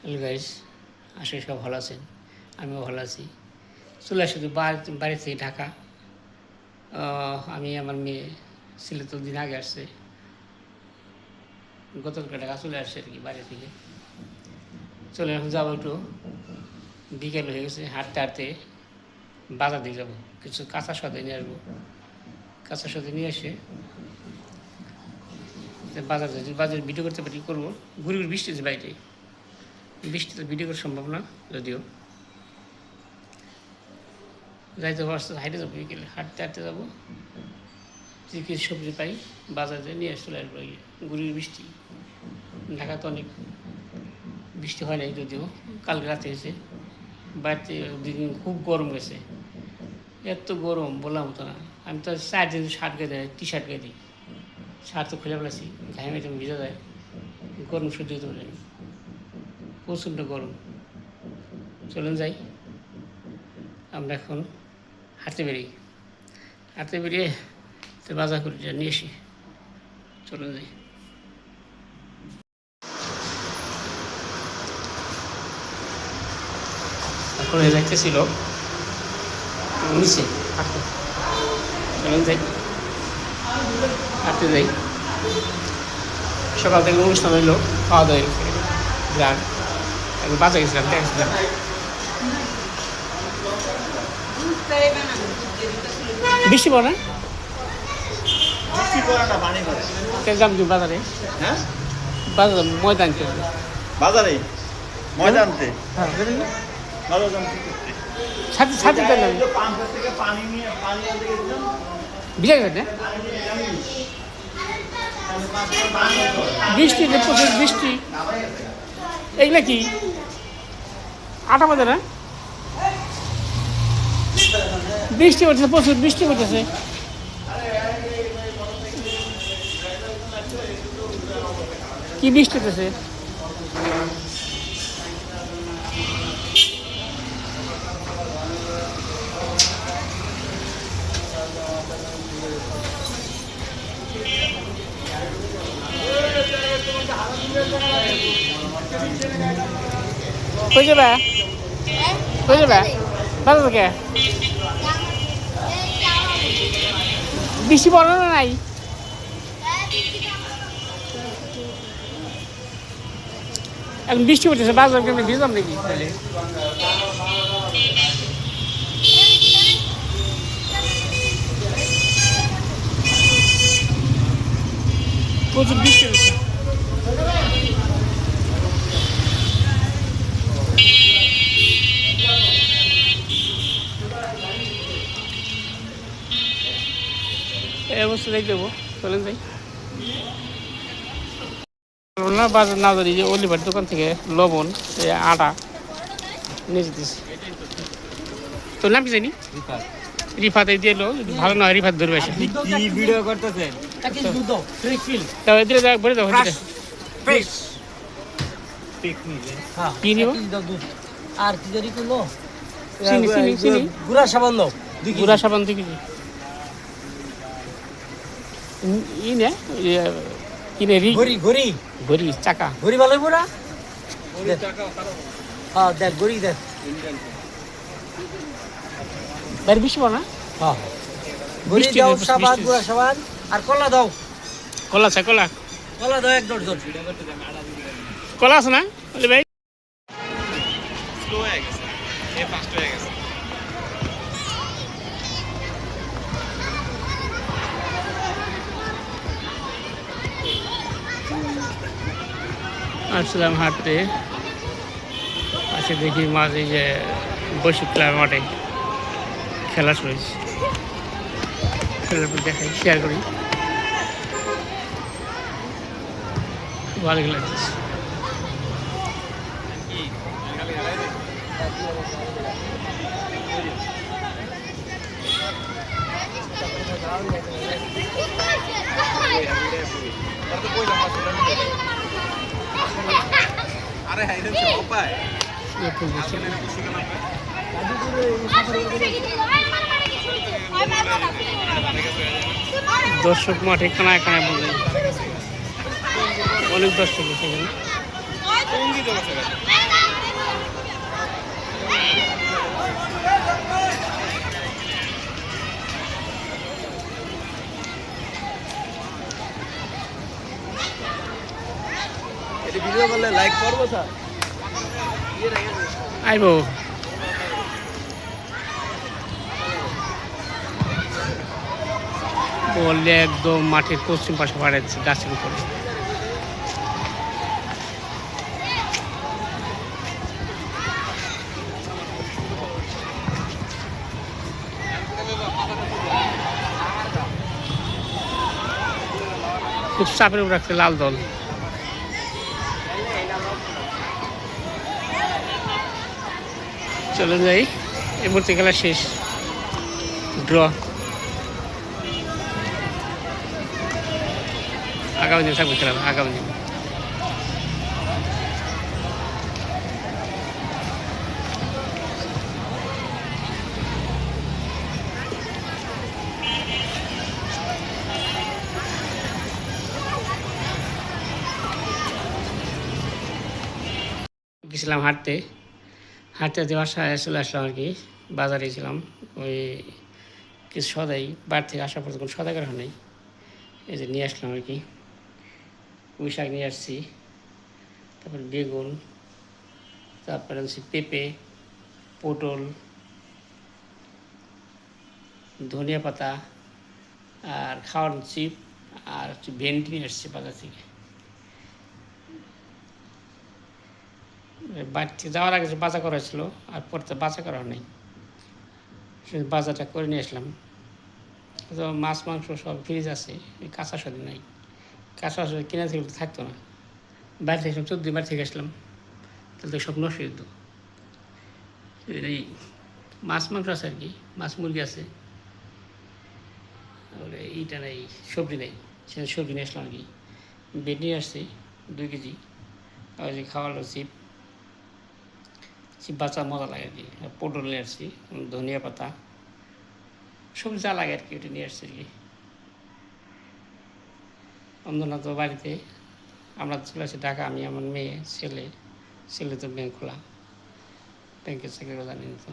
Hello guys, আশা করি সব ভালো আছেন। আমিও ভালো আছি। চলে আসছি তো বাড়ি থেকে ঢাকা। আমি আমার মেয়ে ছেলে তো দিন আগে আসছে, গতকালকে ঢাকা চলে আসছে আর কি বাড়ি থেকে। চলে এখন যাবো একটু, বিকেল হয়ে গেছে, হাঁটতে হাঁটতে বাজার দিয়ে যাবো, কিছু কাঁচা সদাই নিয়ে আসবো। কাঁচা সদাই নিয়ে এসে বাজার যাই, বাজারে ভিডিও করতে পারি করবো। ঘুরে ঘুরে বৃষ্টি হচ্ছে বাইরে, বৃষ্টিতে ভিডিও করা সম্ভব না, যদিও যাইতে পারছে হাইটে যাবো, বিকেলে হাঁটতে হাঁটতে যাবো, যে কিছু সবজি পাই বাজারে নিয়ে চলে আসবো। ঘুরে বৃষ্টি, ঢাকা তো অনেক বৃষ্টি হয় নাই, যদিও কালকে রাতে হয়েছে। বাড়িতে দুদিন খুব গরম গেছে, এত গরম বললাম তো না। আমি তো 4 দিন শার্ট গায়ে দিই, টি শার্ট গায়ে দিই, শার্ট তো খুলে ফেলেছি, ঘামে তেমন ভিজা যায়, গরম সহ্য হতে পারি, প্রচণ্ড গরম। চলুন যাই, আমরা এখন হাঁটতে বেরিয়ে তো বাজার করে নিয়ে আসি। চলুন যাই। এখন যাইতেছিল নিচে হাঁটতে, চলুন যাই, হাঁটতে যাই। সকাল থেকে অনুষ্ঠান হইলো, খাওয়া দাওয়া গ্রাম, এখন বাজার গেছিলাম, দেখেছিলাম বৃষ্টি পড়ে না, যাম তুমি বাজারে। হ্যাঁ, বাজার ময়দান বাজারে ময়দা আনতে হ্যাঁ, বাজার দাম কি করতে? সাথে সাথে পেলাম এই যে পাম্পের থেকে পানি আনতে গেছিলাম। বিজয় ঘাটে বৃষ্টি, প্রচুর বৃষ্টি। এইগুলা কি আটা বাজে না, বৃষ্টি পড়তেছে, প্রচুর বৃষ্টি পড়তেছে। কি বৃষ্টি পড়তেছে, কই যাবে, কই যাবে বাজার থেকে? বৃষ্টি পড়ে না নাই, এখন বৃষ্টি পড়তেছে, বাজার কেমন ভিজলাম নাকি? তাহলে প্রচুর বৃষ্টি হচ্ছে। এই অবস্থা দেখে দেবো, চলেন যাই। না বাজার না জানি, যে অলিভার দোকান থেকে লবণ, আটা নিয়ে যেতেছি। তোর নাম কি জানি? রিফাত দিয়ে এলো, ভালো নয় রিফাত ধরবে আসে। ভিডিও করতেছেন? ভরে দাও, কি নিব? আর কি যদি করলো চিনি গুড়া সাবান দাও, গুড়া সাবান 2 কেজি। ই নে কিনে ঘড়ি চাকা, ঘড়ি ভালো পুরা। হ্যাঁ দেখ ঘড়ি দেখ, বাইরে বৃষ্টি পড়ে না? হ্যাঁ ঘড়ি দাও, সাবান, গুড়া সাবান আর কলা দাও। কলা আছে, কলা দাও 1 ডজন। কলা আছে না বলি ভাই? স্লো হয়ে গেছে, এ ফাস্ট হয়ে গেছে। আসলাম হাঁটতে, আসে দেখি মাঝে যে বসে খেলার মাঠে খেলা শুরু হয়েছে। খেলার পর দেখাই, শেয়ার করি, ভালো লাগছে। আরে হাইডেন সব পায়। দর্শক মাঠে কানায় কানায় বলে, অনেক দর্শক এখানে। ভিডিও করলে লাইক করবো স্যার আইব বললে একদম মাঠের পশ্চিম পাশে বাড়াচ্ছে গাছের উপরে। খুব চাপের উপর রাখছে লাল দল। চলে যাই, এই মুহূর্তে খেলা শেষ, ড্র। আগামী দিন থাকবে খেলা, আগামী দিন। গেছিলাম হাঁটতে হাঁটতে বাসায় চলে আসলাম আর কি। বাজারে ছিলাম, ওই কিছু সদাই বাড়ি থেকে আসার পর কোনো সদাই করা নেই, এই যে নিয়ে আসলাম আর কি। পুঁই শাক নিয়ে আসছি, তারপর বেগুন, তারপরে হচ্ছে পেঁপে, পটল, ধনিয়া পাতা, আর খাওয়ার চিপ, আর হচ্ছে ভেন্ডি নিয়ে আসছি বাজার থেকে। বাড়ি থেকে যাওয়ার আগে যে বাজার করা ছিল, আর পরে বাজার করা নেই, সে বাজারটা করে নিয়ে আসলাম। তো মাছ মাংস সব ফ্রিজ আছে, কাঁচা সবজি নাই। কাঁচা সবজি কিনা থেকে থাকতো না, বাড়ি থেকে 14 দিন বাড়ি থেকে আসলাম, তাহলে তো সব নষ্ট হতো। এই মাছ মাংস আছে আর কি, মাছ মুরগি আছে, এইটা নেই, সবজি নেই, সেটা সবজি নিয়ে আসলাম আর কি। বেড নিয়ে আসছি 2 কেজি, আর যে খাওয়ালো চিপ বাচ্চা মজা লাগে আর কি। পটল নিয়ে আসছি, ধনিয়া পাতা, সবজি যা লাগে আর কি, ওটা নিয়ে আসছি আর কি। অন্ধনা তো বাড়িতে, আমরা চলে আসি ঢাকা, আমি আমার মেয়ে, ছেলে তো ব্যাংক খোলা, ব্যাংকের চাকরি জানি তো।